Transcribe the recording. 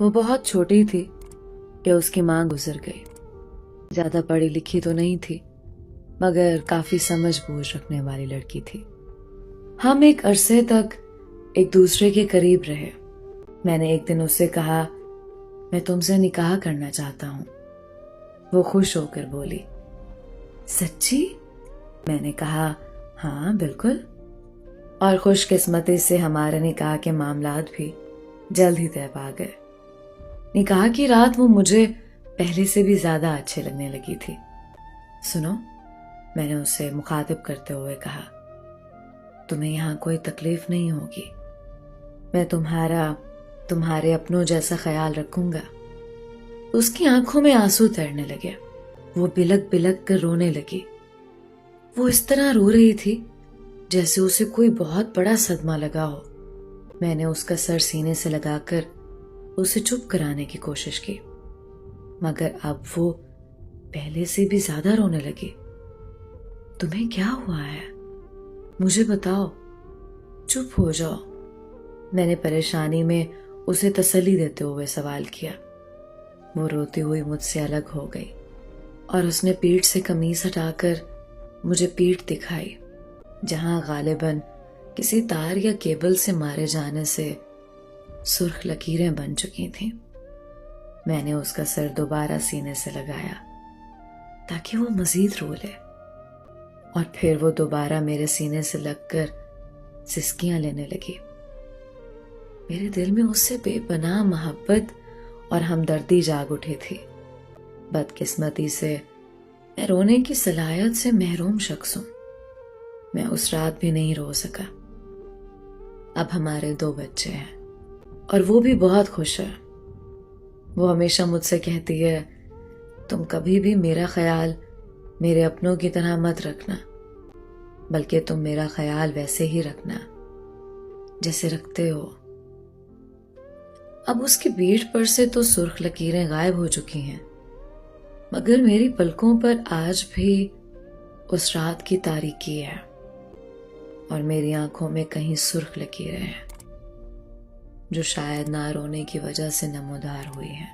وہ بہت چھوٹی تھی کہ اس کی ماں گزر گئی. زیادہ پڑھی لکھی تو نہیں تھی مگر کافی سمجھ بوجھ رکھنے والی لڑکی تھی. ہم ایک عرصے تک ایک دوسرے کے قریب رہے. میں نے ایک دن اس سے کہا میں تم سے نکاح کرنا چاہتا ہوں. وہ خوش ہو کر بولی سچی؟ میں نے کہا ہاں بالکل. اور خوش قسمتی سے ہمارے نکاح کے معاملات بھی جلد ہی طے پا گئے. نکاح کی رات وہ مجھے پہلے سے بھی زیادہ اچھے لگنے لگی تھی. سنو، میں نے اسے مخاطب کرتے ہوئے کہا تمہیں یہاں کوئی تکلیف نہیں ہوگی. میں تمہارے اپنوں جیسا خیال رکھوں گا. اس کی آنکھوں میں آنسو تیرنے لگے. وہ بلک بلک کر رونے لگی. وہ اس طرح رو رہی تھی جیسے اسے کوئی بہت بڑا صدمہ لگا ہو. میں نے اس کا سر سینے سے لگا کر اسے چپ کرانے کی کوشش کی مگر اب وہ پہلے سے بھی زیادہ رونے لگی. تمہیں کیا ہوا ہے؟ مجھے بتاؤ. چپ ہو جاؤ. میں نے پریشانی میں اسے تسلی دیتے ہوئے سوال کیا. وہ روتی ہوئی مجھ سے الگ ہو گئی اور اس نے پیٹھ سے قمیص ہٹا کر مجھے پیٹھ دکھائی جہاں غالباً کسی تار یا کیبل سے مارے جانے سے سرخ لکیریں بن چکی تھیں. میں نے اس کا سر دوبارہ سینے سے لگایا تاکہ وہ مزید رو لے اور پھر وہ دوبارہ میرے سینے سے لگ کر سسکیاں لینے لگی. میرے دل میں اس سے بے پناہ محبت اور ہمدردی جاگ اٹھی تھی. بدقسمتی سے میں رونے کی صلاحیت سے محروم شخص ہوں. میں اس رات بھی نہیں رو سکا. اب ہمارے 2 بچے ہیں اور وہ بھی بہت خوش ہے. وہ ہمیشہ مجھ سے کہتی ہے تم کبھی بھی میرا خیال میرے اپنوں کی طرح مت رکھنا بلکہ تم میرا خیال ویسے ہی رکھنا جیسے رکھتے ہو. اب اس کی پیٹھ پر سے تو سرخ لکیریں غائب ہو چکی ہیں مگر میری پلکوں پر آج بھی اس رات کی تاریکی ہے اور میری آنکھوں میں کہیں سرخ لکیریں ہیں جو شاید نہ رونے کی وجہ سے نمودار ہوئی ہیں.